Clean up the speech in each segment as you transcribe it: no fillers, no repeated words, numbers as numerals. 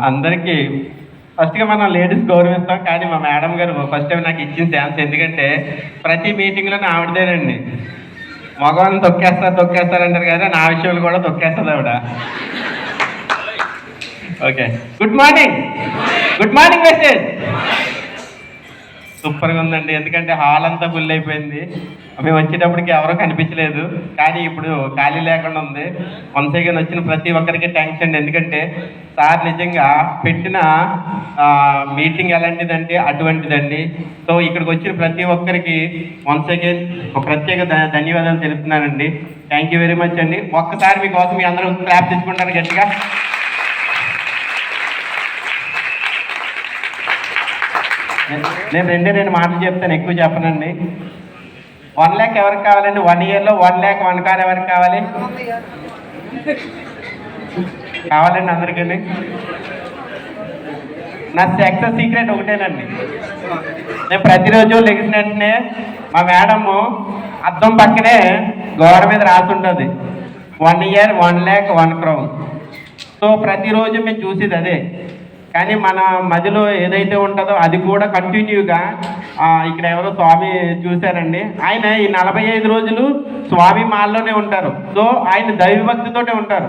అందరికీ ఫస్ట్గా మనం లేడీస్ గౌరవిస్తాం, కానీ మా మేడం గారు ఫస్ట్ టైం నాకు ఇచ్చిన ఛాన్స్. ఎందుకంటే ప్రతి మీటింగ్లోనే ఆవిడదేనండి. మగవాళ్ళని తొక్కేస్తారంటారు కదా, నా విషయంలో కూడా తొక్కేస్తుంది ఆవిడ. ఓకే, గుడ్ మార్నింగ్ మెసేజ్ సూపర్గా ఉందండి. ఎందుకంటే హాల్ అంతా ఫుల్ అయిపోయింది. మేము వచ్చేటప్పటికి ఎవరో కనిపించలేదు, కానీ ఇప్పుడు ఖాళీ లేకుండా ఉంది. వన్స్ అగైన్ వచ్చిన ప్రతి ఒక్కరికి థ్యాంక్స్ అండి. ఎందుకంటే సార్ నిజంగా పెట్టిన మీటింగ్ ఎలాంటిదంటే అటువంటిదండి. సో ఇక్కడికి వచ్చిన ప్రతి ఒక్కరికి వన్స్ అగైన్ ఒక ప్రత్యేక ధన్యవాదాలు తెలుపుతున్నానండి. థ్యాంక్ యూ వెరీ మచ్ అండి. ఒక్కసారి మీకోసం మీ అందరూ క్లాప్ తీసుకుంటారు గట్టిగా. నేను రెండు మాటలు చెప్తాను, ఎక్కువ చెప్పనండి. 1 lakh ఎవరికి కావాలండి? 1 yearలో 1 lakh 1 car ఎవరికి కావాలి? కావాలండి అందరికీ. నా సక్సెస్ సీక్రెట్ ఒకటేనండి. నేను ప్రతిరోజు లెగిసిన వెంటనే మా మేడము అద్దం పక్కనే గోడ మీద రాసుంటుంది 1 year 1 lakh 1 crore. సో ప్రతిరోజు మేము చూసేది అదే. కానీ మన మధ్యలో ఏదైతే ఉంటుందో అది కూడా కంటిన్యూగా ఇక్కడ ఎవరో స్వామి చూశారండి. ఆయన ఈ 45 రోజులు స్వామి మాల్లోనే ఉంటారు. సో ఆయన దైవభక్తితోనే ఉంటారు.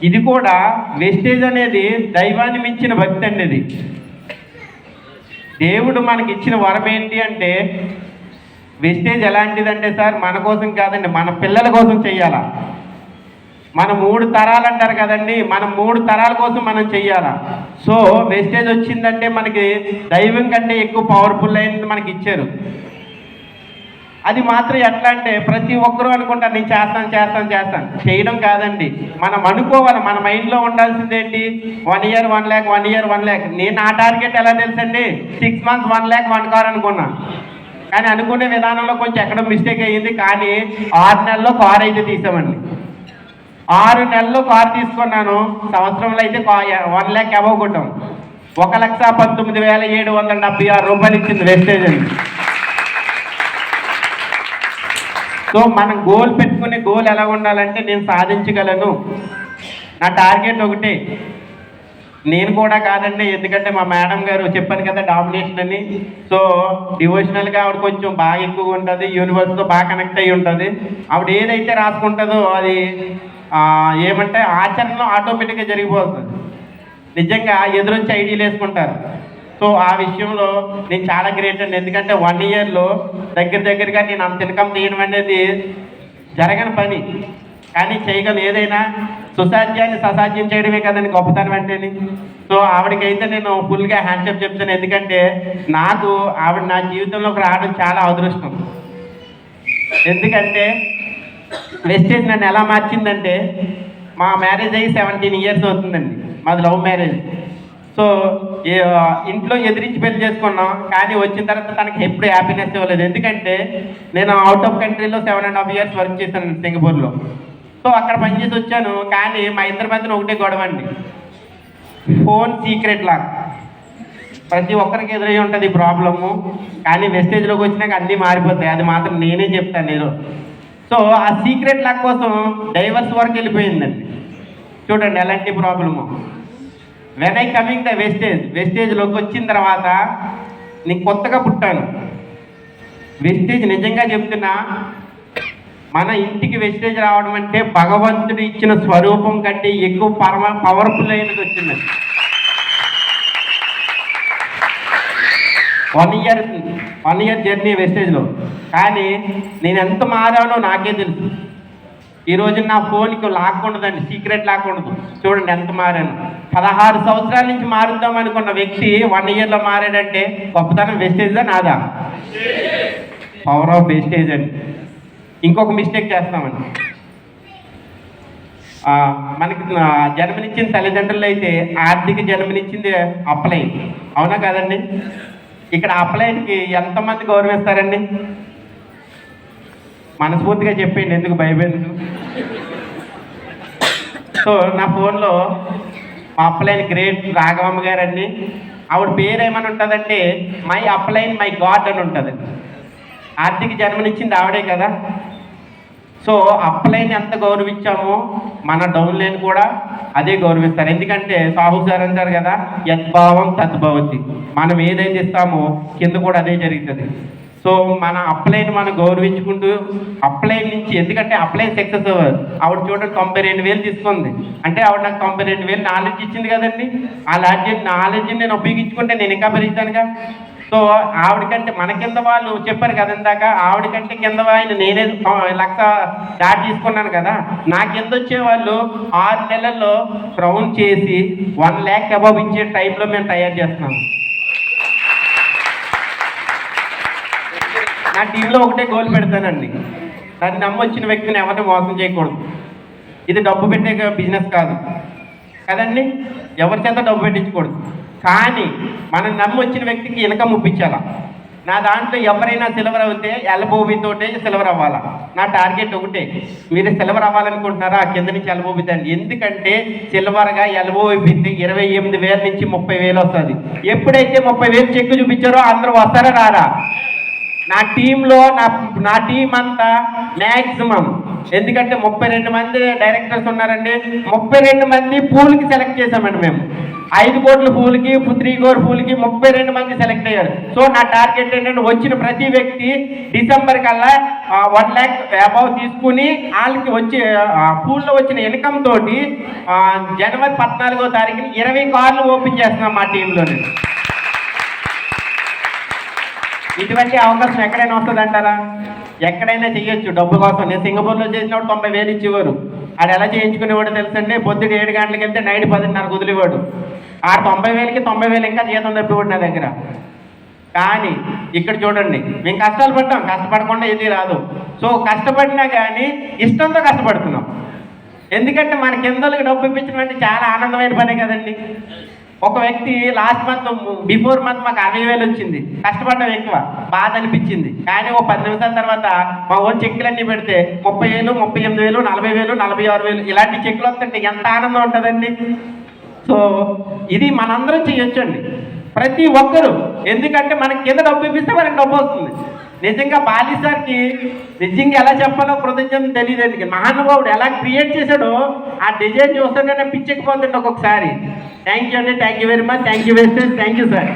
ఇది కూడా వెస్టేజ్ అనేది దైవాన్ని మించిన భక్తి అండి. ఇది దేవుడు మనకి ఇచ్చిన వరం ఏంటి అంటే, వెస్టేజ్ ఎలాంటిదంటే సార్, మన కోసం కాదండి, మన పిల్లల కోసం చెయ్యాలా. మన 3 తరాలు అంటారు కదండి, మనం 3 తరాల కోసం మనం చెయ్యాలా. సో వెస్టేజ్ వచ్చిందంటే మనకి దైవం కంటే ఎక్కువ పవర్ఫుల్ అయింది మనకి ఇచ్చారు. అది మాత్రం ఎట్లా అంటే, ప్రతి ఒక్కరూ అనుకుంటారు నేను చేస్తాను చేయడం కాదండి. మనం అనుకోవాలి. మన మైండ్లో ఉండాల్సింది ఏంటి? 1 year 1 lakh 1 year 1 lakh. నేను నా టార్గెట్ ఎలా తెలుసండి? 6 months 1 lakh 1 car అనుకున్నా. కానీ అనుకునే విధానంలో కొంచెం ఎక్కడో మిస్టేక్ అయ్యింది. కానీ 6 నెలల్లో కార్ అయితే తీసామండి. 6 నెలల్లో కారు తీసుకున్నాను. సంవత్సరంలో అయితే 1 lakh అబవ్ కొట్టాం. 1,19,776 రూపాయలు ఇచ్చింది వెస్టేజ్ అండి. సో మనం గోల్ పెట్టుకునే గోల్ ఎలా ఉండాలంటే, నేను సాధించగలను, నా టార్గెట్ ఒకటే. నేను కూడా కాదండి, ఎందుకంటే మా మేడం గారు చెప్పాను కదా డామినేషన్ అని. సో డివోషనల్గా ఆవిడ కొంచెం బాగా ఎక్కువగా ఉంటుంది, యూనివర్స్తో బాగా కనెక్ట్ అయ్యి ఉంటుంది. ఆవిడ ఏదైతే రాసుకుంటుందో అది ఏమంటే ఆచరణలో ఆటోమేటిక్గా జరిగిపోతుంది. నిజంగా ఎదురొచ్చి ఐడియాలు వేసుకుంటారు. సో ఆ విషయంలో నేను చాలా గ్రేట్ అండి. ఎందుకంటే 1 yearలో దగ్గరగా నేను అంత ఇన్కమ్ తీయడం అనేది జరగని పని, కానీ చేయగలను. ఏదైనా సుసాధ్యాన్ని ససాధ్యం చేయడమే కదండి గొప్పతనం అంటేని. సో ఆవిడకైతే నేను ఫుల్గా హ్యాండ్షేక్ చెప్తాను. ఎందుకంటే నాకు ఆవిడ నా జీవితంలోకి రావడం చాలా అదృష్టం. ఎందుకంటే వెస్టేజ్ నన్ను ఎలా మార్చిందంటే, మా మ్యారేజ్ అయ్యి 17 years అవుతుందండి. మాది లవ్ మ్యారేజ్. సో ఇంట్లో ఎదిరించి పెళ్లి చేసుకున్నాం, కానీ వచ్చిన తర్వాత తనకి ఎప్పుడు హ్యాపీనెస్ ఇవ్వలేదు. ఎందుకంటే నేను అవుట్ ఆఫ్ కంట్రీలో 7.5 years వర్క్ చేశాను సింగపూర్లో. సో అక్కడ పనిచేసి వచ్చాను. కానీ మా ఇద్దరి మధ్యన ఒకటే గొడవ అండి, ఫోన్ సీక్రెట్ లాక్. ప్రతి ఒక్కరికి ఎదురై ఉంటుంది ఈ ప్రాబ్లము. కానీ వెస్టేజ్లోకి వచ్చినాక అన్నీ మారిపోతాయి. అది మాత్రం నేనే చెప్తాను నేను. సో ఆ సీక్రెట్ లాక్ కోసం డైవర్స్ వరకు వెళ్ళిపోయిందండి. చూడండి ఎలాంటి problem. When I coming the వెస్టేజ్లోకి వచ్చిన తర్వాత నేను కొత్తగా పుట్టాను. వెస్టేజ్ నిజంగా చెప్తున్నా, మన ఇంటికి వెస్టేజ్ రావడం అంటే భగవంతుడు ఇచ్చిన స్వరూపం కంటే ఎక్కువ పవర్ఫుల్ అయినది వచ్చిందండి. 1 year జర్నీ వెస్టేజ్లో. కానీ నేను ఎంత మారానో నాకే తెలుసు. ఈరోజు నా ఫోన్కి లాక్ ఉండదండి, సీక్రెట్ లాక్ ఉండదు. చూడండి ఎంత మారాను. 16 సంవత్సరాల నుంచి మారుద్దాం అనుకున్న వ్యక్తి 1 yearలో మారాడంటే గొప్పతనం వెస్టేజ్దా నాదా? పవర్ ఆఫ్ వెస్టేజ్ అండి. ఇంకొక మిస్టేక్ చేస్తామండి. మనకి జన్మనిచ్చిన తల్లిదండ్రులు అయితే ఆర్థిక జన్మనిచ్చింది అప్లైన్, అవునా కాదండి? ఇక్కడ అప్లైన్కి ఎంతమంది గౌరవిస్తారండి? మనస్ఫూర్తిగా చెప్పండి, ఎందుకు భయపెందుకు. సో నా ఫోన్లో మా అప్లైన్ గ్రేట్ రాఘవమ్మ గారండి. ఆవిడ పేరు ఏమని ఉంటుందంటే, మై అప్లైన్ మై గాడ్ అని ఉంటుంది. ఆర్థిక జన్మనిచ్చింది ఆవిడే కదా. సో అప్ లైన్ ఎంత గౌరవించామో మన డౌన్ లైన్ కూడా అదే గౌరవిస్తారు. ఎందుకంటే సాహు సార్ అంటారు కదా, యద్భావం తద్భవతి. మనం ఏదైతే ఇస్తామో కింద కూడా అదే జరుగుతుంది. సో మన అప్లైన్ మనం గౌరవించుకుంటూ అప్లైన్ నుంచి, ఎందుకంటే అప్లైన్ సక్సెస్ అవ్వదు. ఆవిడ చూడండి 92,000 తీసుకుంది అంటే ఆవిడ నాకు 92,000 నాలెడ్జ్ ఇచ్చింది కదండి. ఆ నాలెడ్జ్ నేను ఉపయోగించుకుంటే నేను ఇంకా పెరుగుతానుగా. సో ఆవిడకంటే మన కింద వాళ్ళు చెప్పారు కదా ఇందాక, ఆవిడకంటే కింద ఆయన నేనే 1,00,000 స్టార్ట్ తీసుకున్నాను కదా, నా కింద వచ్చే వాళ్ళు 6 నెలల్లో రౌండ్ చేసి 1,00,000 అబౌవ్ ఇచ్చే టైంలో మేము తయారు చేస్తున్నాము. నా టీంలో ఒకటే గోల్ పెడతానండి, దాన్ని నమ్మొచ్చిన వ్యక్తిని ఎవరిని మోసం చేయకూడదు. ఇది డబ్బు పెట్టే బిజినెస్ కాదు కదండి, ఎవరి చేత డబ్బు పెట్టించకూడదు. కానీ మనం నమ్మొచ్చిన వ్యక్తికి ఇన్కమ్ ఒప్పించాలా. నా దాంట్లో ఎవరైనా సిల్వర్ అవుతే ఎల్బోబితోటే సిల్వర్ అవ్వాలా. నా టార్గెట్ ఒకటే, మీరు సిల్వర్ అవ్వాలనుకుంటున్నారా కింద నుంచి ఎల్బోబి తండి. ఎందుకంటే సిల్వర్గా ఎల్బోబి పెట్టి 28,000 నుంచి 30,000 వస్తుంది. ఎప్పుడైతే 30,000 చెక్కు చూపించారో అందరూ వస్తారా రారా? నా టీంలో నా టీం అంతా మ్యాక్సిమం, ఎందుకంటే 32 మంది డైరెక్టర్స్ ఉన్నారండి, 32 మంది పూల్కి సెలెక్ట్ చేశామండి మేము. 5 కోట్ల పూల్కి 3 crore పూల్కి 32 మంది సెలెక్ట్ అయ్యారు. సో నా టార్గెట్ ఏంటంటే వచ్చిన ప్రతి వ్యక్తి డిసెంబర్ కల్లా 1,00,000 అబౌవ్ తీసుకుని వాళ్ళకి వచ్చి పూల్లో వచ్చిన ఇన్కమ్ తోటి జనవరి 14వ తారీఖుని 20 కార్లు ఓపెన్ చేస్తున్నాం మా టీంలోనే. ఇటువంటి అవకాశం ఎక్కడైనా వస్తుంది అంటారా? ఎక్కడైనా చేయొచ్చు డబ్బు కోసం. నేను సింగపూర్లో చేసినప్పుడు 90,000 ఇచ్చేవారు. ఆడు ఎలా చేయించుకునేవాడు తెలుసండి, పొద్దున్న 7 గంటలకు వెళ్తే నైట్ 10:30 వదిలేవాడు. ఆ 90,000కి 90,000 ఇంకా జీతం తప్పివాడు నా దగ్గర. కానీ ఇక్కడ చూడండి, మేము కష్టాలు పడ్డాం, కష్టపడకుండా ఏది రాదు. సో కష్టపడినా కానీ ఇష్టంతో కష్టపడుతున్నాం. ఎందుకంటే మన కిందలకి డబ్బు ఇప్పించడం అంటే చాలా ఆనందమైన పనే కదండి. ఒక వ్యక్తి లాస్ట్ మంత్ బిఫోర్ మంత్ మాకు 60,000 వచ్చింది, కష్టపడడం ఎక్కువ, బాధ అనిపించింది. కానీ ఒక 10 నిమిషాల తర్వాత మా ఓన్ చెక్కులన్నీ పెడితే 30,000, 38,000, 40,000, 46,000 ఇలాంటి చెక్కులు వస్తుంటే ఎంత ఆనందం ఉంటుందండి. సో ఇది మనందరం చేయొచ్చండి, ప్రతి ఒక్కరు. ఎందుకంటే మనకి కింద డబ్బు ఇప్పిస్తే మనకి డబ్బు వస్తుంది. నిజంగా బాలి సార్కి నిజంగా ఎలా చెప్పాలో కృతజ్ఞత తెలియదండి. మహానుభావుడు ఎలా క్రియేట్ చేశాడో ఆ డిజైన్ చూస్తుంటే పిచ్చెక్కిపోతుండే ఒక్కొక్కసారి. థ్యాంక్ యూ అండి, thank you very much, thank you very much, thank you sir.